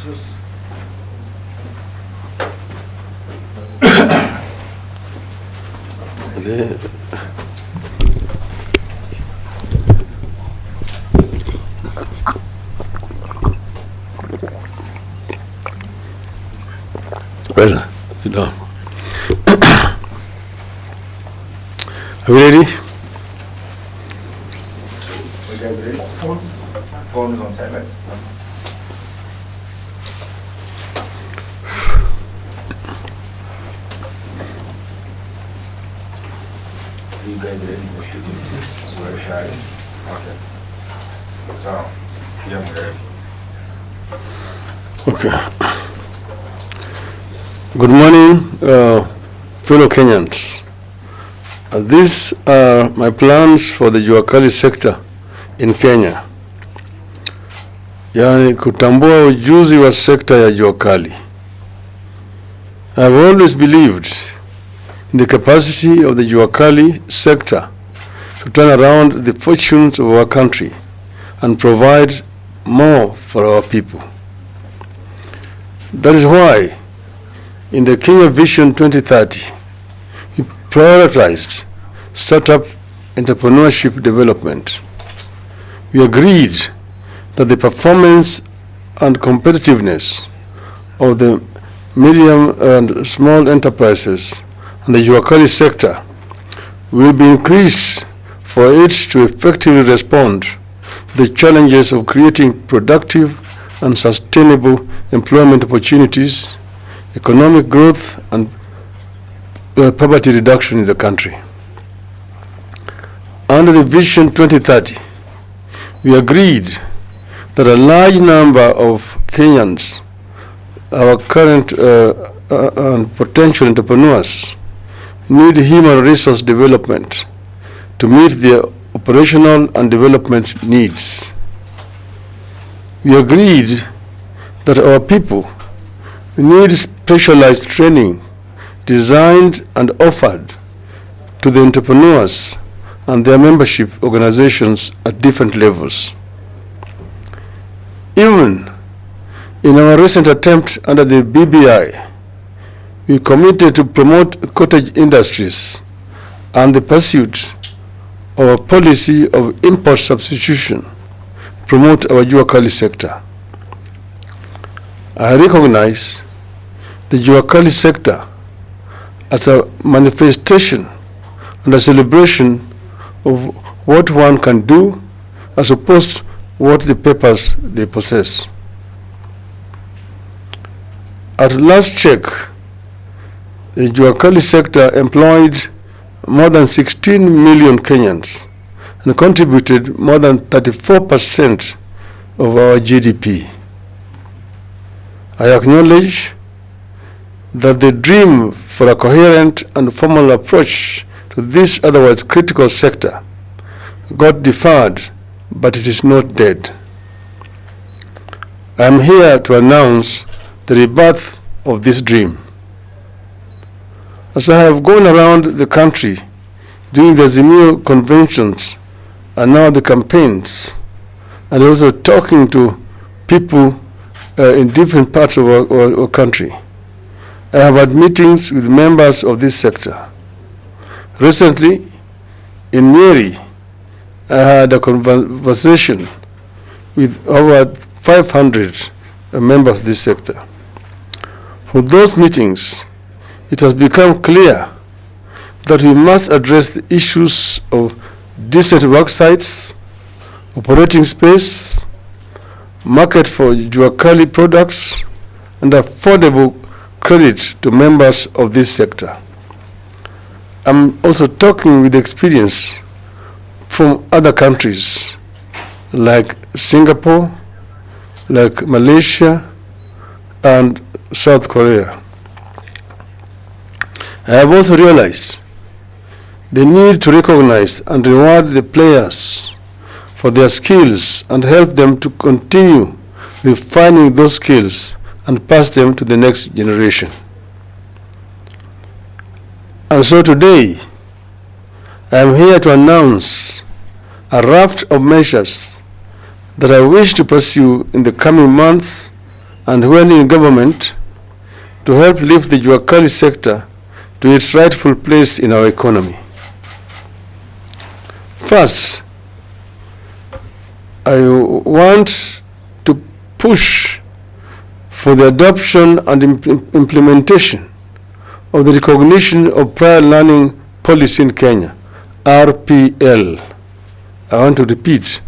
Better, sit down. Are we ready? You guys ready? Phones on silent. Are you guys ready? Let's do this. We're ready. Okay. So, yeah, we're ready. Okay. Good morning, fellow Kenyans. These are my plans for the Jua Kali sector in Kenya. Yani kutambua ujuzi wa sekta ya Jua Kali. I have always believed in the capacity of the Jua Kali sector to turn around the fortunes of our country and provide more for our people. That is why in the Kenya Vision 2030, we prioritized startup entrepreneurship development. We agreed that the performance and competitiveness of the medium and small enterprises and the Jua Kali sector will be increased for it to effectively respond to the challenges of creating productive and sustainable employment opportunities, economic growth, and poverty reduction in the country. Under the Vision 2030, we agreed that a large number of Kenyans, our current and potential entrepreneurs, need human resource development to meet their operational and development needs. We agreed that our people need specialized training designed and offered to the entrepreneurs and their membership organizations at different levels. Even in our recent attempt under the BBI, we committed to promote cottage industries and the pursuit of a policy of import substitution, promote our Jua Kali sector. I recognize the Jua Kali sector as a manifestation and a celebration of what one can do as opposed to what the papers they possess. At last check, the Jua Kali sector employed more than 16 million Kenyans and contributed more than 34% of our GDP. I acknowledge that the dream for a coherent and formal approach to this otherwise critical sector got deferred, but it is not dead. I am here to announce the rebirth of this dream. As I have gone around the country during the Azimio conventions and now the campaigns, and also talking to people in different parts of our country, I have had meetings with members of this sector. Recently, in Nyeri, I had a conversation with over 500 members of this sector. For those meetings, it has become clear that we must address the issues of decent work sites, operating space, market for Jua Kali products, and affordable credit to members of this sector. I'm also talking with experience from other countries like Singapore, like Malaysia, and South Korea. I have also realized the need to recognize and reward the players for their skills and help them to continue refining those skills and pass them to the next generation. And so today, I am here to announce a raft of measures that I wish to pursue in the coming months and when in government, to help lift the Jua Kali sector to its rightful place in our economy. First, I want to push for the adoption and implementation of the recognition of prior learning policy in Kenya, RPL. I want to repeat,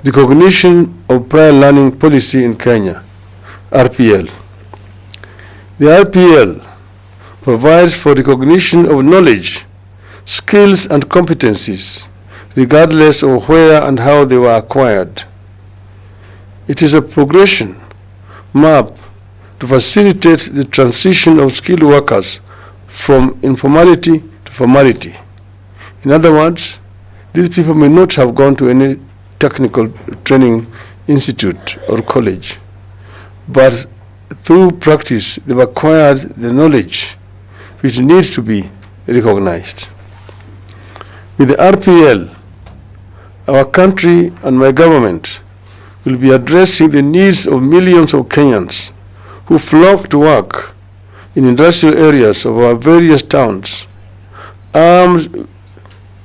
recognition of prior learning policy in Kenya, RPL. The RPL provides for recognition of knowledge, skills, and competencies, regardless of where and how they were acquired. It is a progression map to facilitate the transition of skilled workers from informality to formality. In other words, these people may not have gone to any technical training institute or college, but through practice they've acquired the knowledge which needs to be recognized. With the RPL, our country and my government will be addressing the needs of millions of Kenyans who flock to work in industrial areas of our various towns, armed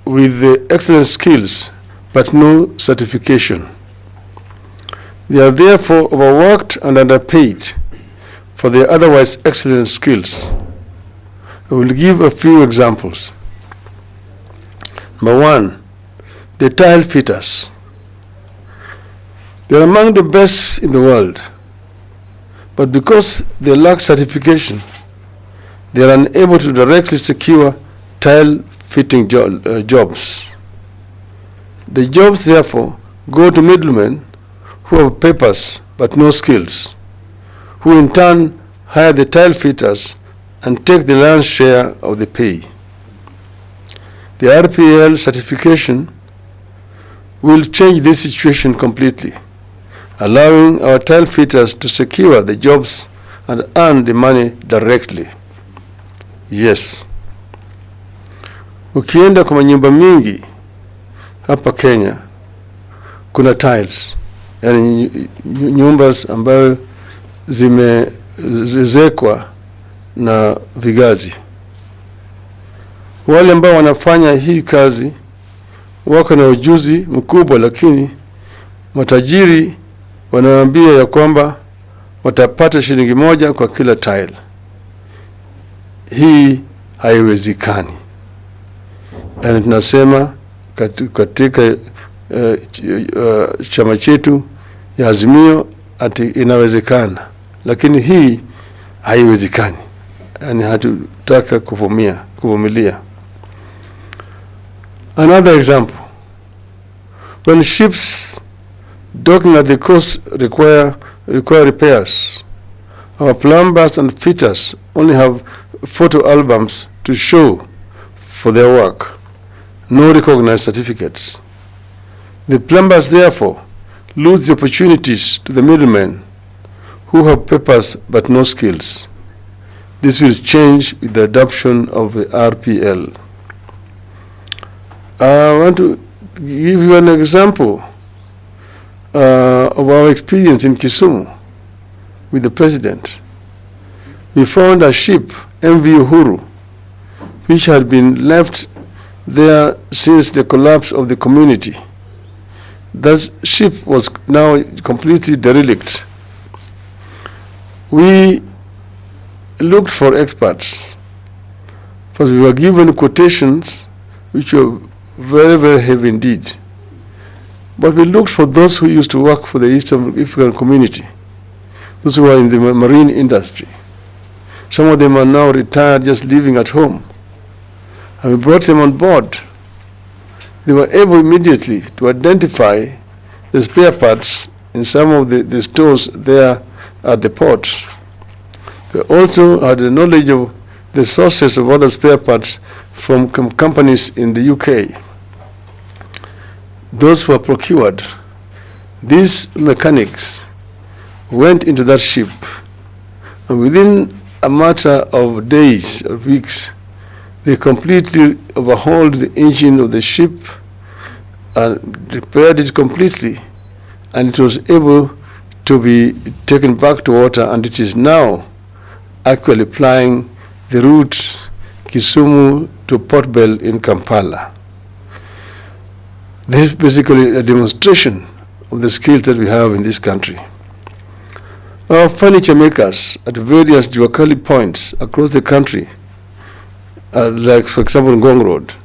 with the excellent skills but no certification. They are therefore overworked and underpaid for their otherwise excellent skills. I will give a few examples. Number one, the tile fitters. They are among the best in the world, but because they lack certification, they are unable to directly secure tile fitting jobs. The jobs therefore go to middlemen who have papers but no skills, who in turn hire the tile fitters and take the lion's share of the pay. The RPL certification will change this situation completely, allowing our tile fitters to secure the jobs and earn the money directly. Yes. Ukienda kwa manyumba mingi hapa Kenya kuna tiles, yani nyumba ambayo zimezekwa na vigazi. Wale ambao wanafanya hii kazi wako na ujuzi mkubwa, lakini matajiri wanawaambia ya kwamba watapata shilingi moja kwa kila tile. Hii haiwezekani. Na tunasema katika chama chetu ya Azimio ati inawezekana, lakini hii haiwezekani. Yani hatutaka kuvumilia. Another example, when ships docking at the coast require repairs, our plumbers and fitters only have photo albums to show for their work, no recognized certificates. The plumbers therefore lose the opportunities to the middlemen who have papers but no skills. This will change with the adoption of the RPL. I want to give you an example of our experience in Kisumu with the president. We found a ship, MV Uhuru, which had been left there since the collapse of the community. That ship was now completely derelict. We looked for experts, but we were given quotations which were very, very heavy indeed. But we looked for those who used to work for the Eastern African community, those who were in the marine industry. Some of them are now retired, just living at home. And we brought them on board. They were able immediately to identify the spare parts in some of the stores there at the port. They also had the knowledge of the sources of other spare parts from companies in the UK. Those who were procured, these mechanics went into that ship, and within a matter of days or weeks, they completely overhauled the engine of the ship and repaired it completely, and it was able to be taken back to water, and it is now actually plying the route Kisumu to Port Bell in Kampala. This is basically a demonstration of the skills that we have in this country. Our furniture makers at various Jua Kali points across the country, like for example Ngong Road,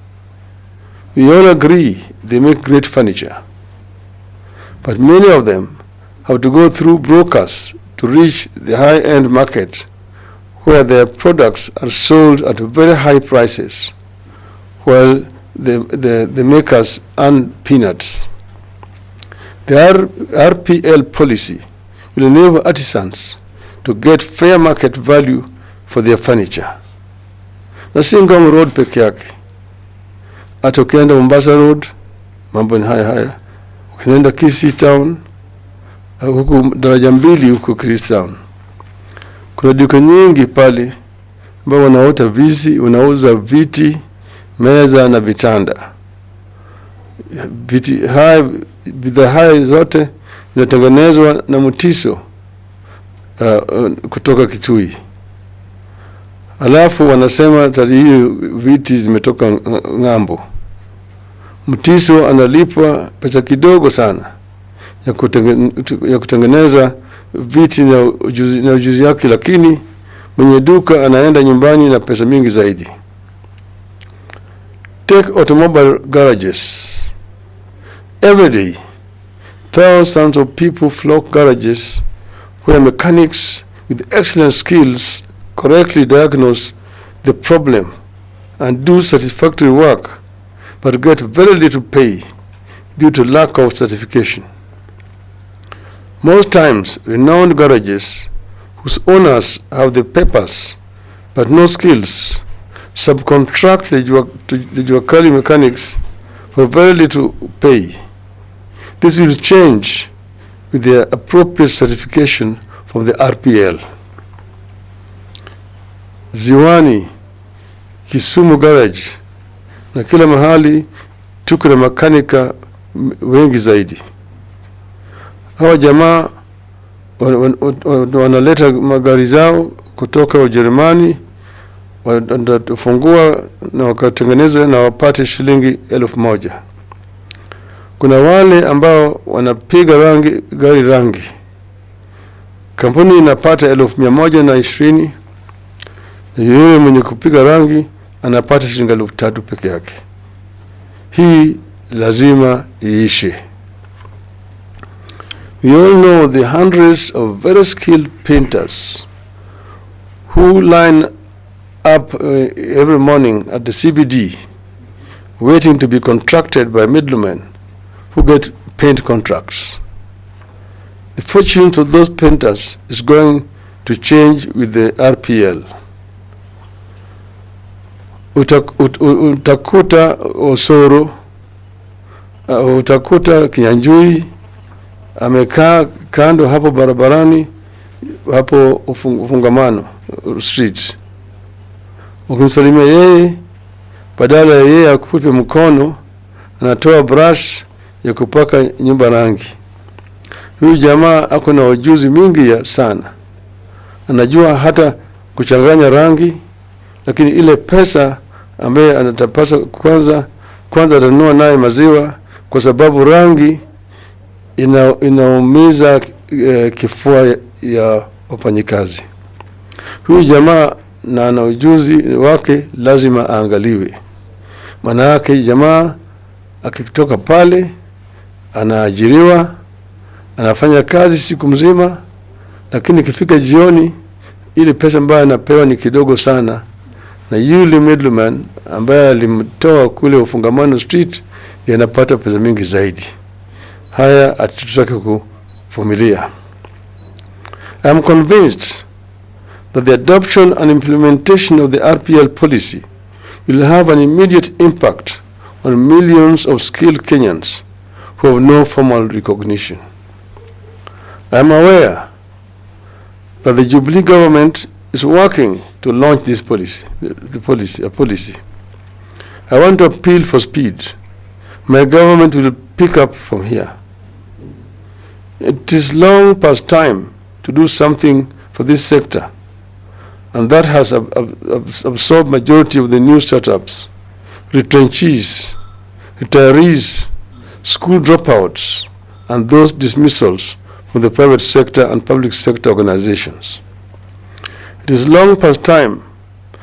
we all agree they make great furniture, but many of them have to go through brokers to reach the high-end market where their products are sold at very high prices, while the makers earn peanuts. The RPL policy will enable artisans to get fair market value for their furniture. Na si Ngong Road peke yake, hata ukienda Mombasa Road mambo ni haya. Ukienda Kisii Town, huku daraja mbili huku Kisii Town, kuna duka nyingi pale ambao wanauza viti, meza na vitanda. Bidhaa haya zote zinatengenezwa na Mutiso kutoka Kitui. Alafu wanasema tadi hiyo viti zimetoka ng'ambo. Mutiso analipwa pesa kidogo sana ya kutengeneza viti na ujuzi yake, lakini mwenye duka anaenda nyumbani na pesa mingi zaidi. Take automobile garages. Every day, thousands of people flock garages where mechanics with excellent skills correctly diagnose the problem and do satisfactory work, but get very little pay due to lack of certification. Most times, renowned garages whose owners have the papers but no skills subcontract the Jua Kali mechanics for very little pay. This will change with the appropriate certification from the RPL. Ziwani, Kisumu garage, na kila mahali tuko na makanika wengi zaidi. Hawa jamaa wanaleta magari zao kutoka Ujerumani, watafungua na wakatengeneza na wapate shilingi 1,000. Kuna wale ambao wanapiga gari rangi. Kampuni inapata 1,120, na yule mwenye kupiga rangi anapata shilingi 3,000 peke yake. Hii lazima iishe. We all know the hundreds of very skilled painters who line up every morning at the CBD waiting to be contracted by middlemen who get paint contracts. The fortunes of those painters is going to change with the RPL. Utakuta Osoro, utakuta Kinyanjui amekaa kando hapo barabarani, hapo ufungamano street. Ukimsalimia yeye, badala ya yeye akupe mkono, anatoa brush ya kupaka nyumba rangi. Huyu jamaa ako na ujuzi mingi sana. Anajua hata kuchanganya rangi, lakini ile pesa ambaye anatapasa kwanza atanunua naye maziwa, kwa sababu rangi inaumiza kifua ya wafanyikazi. Huyu jamaa na ana ujuzi wake lazima aangaliwe. Maana yake jamaa akitoka pale anaajiriwa, anafanya kazi siku mzima, lakini ikifika jioni ile pesa ambayo anapewa ni kidogo sana, na yule middleman ambaye alimtoa kule ufungamano street yanapata pesa mingi zaidi. Haya hatutaki kuvumilia. I am convinced that the adoption and implementation of the RPL policy will have an immediate impact on millions of skilled Kenyans who have no formal recognition. I am aware that the Jubilee government is working to launch this policy, a policy. I want to appeal for speed. My government will pick up from here. It is long past time to do something for this sector, and that has absorbed majority of the new startups, retrenchees, retirees, school dropouts, and those dismissals from the private sector and public sector organizations. It is long past time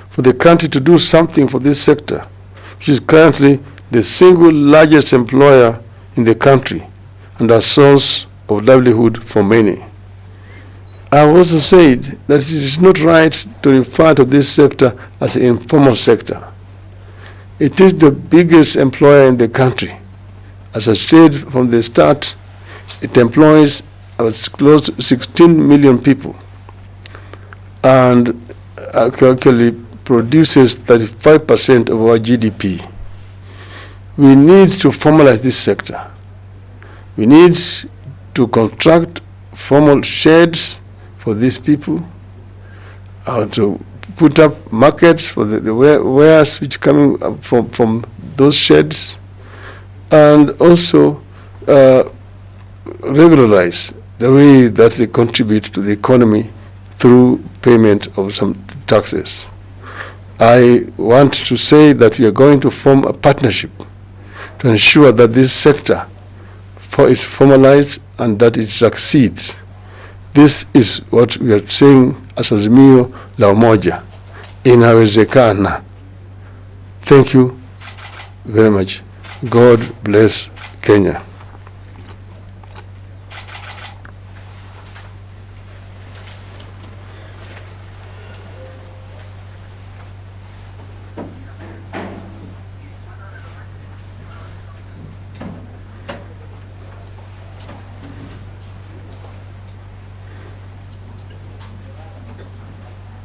for the country to do something for this sector, which is currently the single largest employer in the country and a source of livelihood for many. I have also said that it is not right to refer to this sector as an informal sector. It is the biggest employer in the country. As I said from the start, it employs close to 16 million people and actually produces 35% of our GDP. We need to formalize this sector. We need to construct formal sheds for these people, to put up markets for the wares which coming from those sheds, and also regularize the way that they contribute to the economy through payment of some taxes. I want to say that we are going to form a partnership to ensure that this sector is formalized and that it succeeds. This is what we are saying as Azimio la Umoja. Inawezekana. Thank you very much. God bless Kenya.